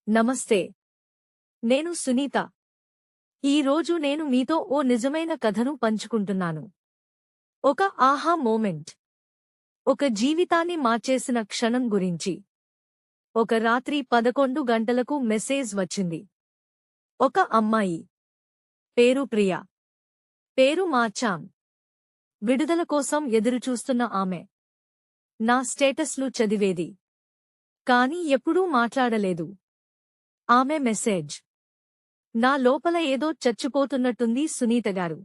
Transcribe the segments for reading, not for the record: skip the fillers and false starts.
నమస్తే. నేను సునీత. ఈరోజు నేను మీతో ఓ నిజమైన కథను పంచుకుంటున్నాను. ఒక ఆహా మోమెంట్. ఒక జీవితాన్ని మార్చేసిన క్షణం గురించి. ఒక రాత్రి 11 గంటలకు మెసేజ్ వచ్చింది. ఒక అమ్మాయి. పేరు ప్రియా. పేరు మార్చాం. విడుదల కోసం ఎదురుచూస్తున్న ఆమె. నా స్టేటస్లు చదివేది. కాని ఎప్పుడూ మాట్లాడలేదు. ఆమె మెసేజ్. నా లోపల ఏదో చచ్చిపోతున్నట్టుంది సునీతగారు.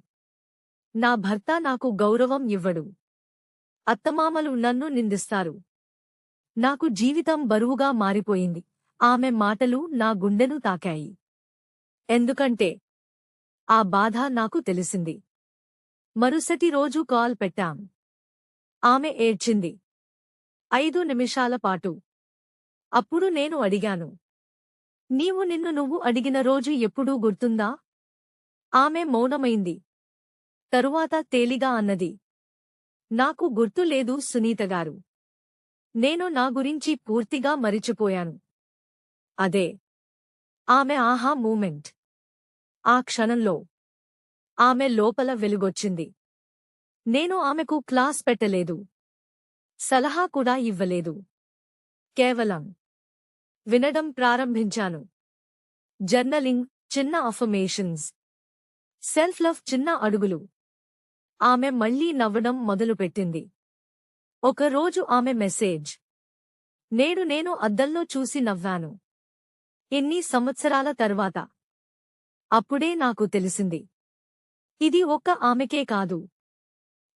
నా భర్త నాకు గౌరవం ఇవ్వడు. అత్తమామలు నన్ను నిందిస్తారు. నాకు జీవితం బరువుగా మారిపోయింది. ఆమె మాటలు నా గుండెను తాకాయి. ఎందుకంటే ఆ బాధ నాకు తెలిసింది. మరుసటి రోజు కాల్ పెట్టాం. ఆమె ఏడ్చింది. 5 నిమిషాల పాటు. అప్పుడు నేను అడిగాను, నీవు నిన్ను నువ్వు అడిగిన రోజు ఎప్పుడూ గుర్తుందా? ఆమె మౌనమైంది. తరువాత తేలిగా అన్నది, నాకు గుర్తు లేదు సునీతగారు. నేను నా గురించి పూర్తిగా మరిచిపోయాను. అదే ఆమె ఆహా మూమెంట్. ఆ క్షణంలో ఆమె లోపల వెలుగొచ్చింది. నేను ఆమెకు క్లాస్ పెట్టలేదు. సలహా కూడా ఇవ్వలేదు. కేవలం వినడం ప్రారంభించాను. జర్నలింగ్, చిన్న అఫర్మేషన్స్, సెల్ఫ్ లవ్, చిన్న అడుగులు. ఆమె మళ్లీ నవ్వడం మొదలుపెట్టింది. ఒకరోజు ఆమె మెసేజ్. నేడు నేను అద్దంలో చూసి నవ్వాను. ఎన్ని సంవత్సరాల తర్వాత. అప్పుడే నాకు తెలిసింది, ఇది ఒక్క ఆమెకే కాదు,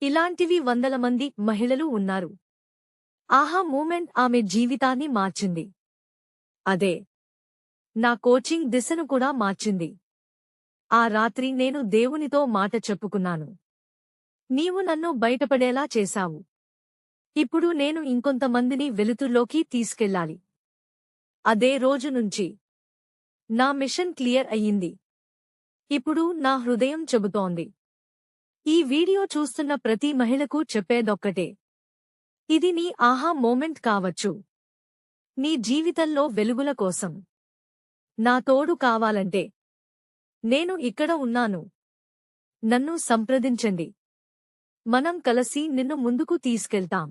ఇలాంటివి వందల మంది మహిళలు ఉన్నారు. ఆహా మూమెంట్ ఆమె జీవితాన్ని మార్చింది. అదే నా కోచింగ్ దిశను కూడా మార్చింది. ఆ రాత్రి నేను దేవునితో మాట చెప్పుకున్నాను, నీవు నన్ను బయటపడేలా చేశావు. ఇప్పుడు నేను ఇంకొంతమందిని వెలుతుర్లోకి తీసుకెళ్ళాలి. అదే రోజు నుంచి నా మిషన్ క్లియర్ అయ్యింది. ఇప్పుడు నా హృదయం చెబుతోంది, ఈ వీడియో చూస్తున్న ప్రతి మహిళకు చెప్పేదొక్కటే. ఇది నీ ఆహా మోమెంట్ కావచ్చు. నీ జీవితంలో వెలుగుల కోసం నా తోడు కావాలంటే నేను ఇక్కడ ఉన్నాను. నన్ను సంప్రదించండి. మనం కలిసి నిన్ను ముందుకు తీసుకెళ్తాం.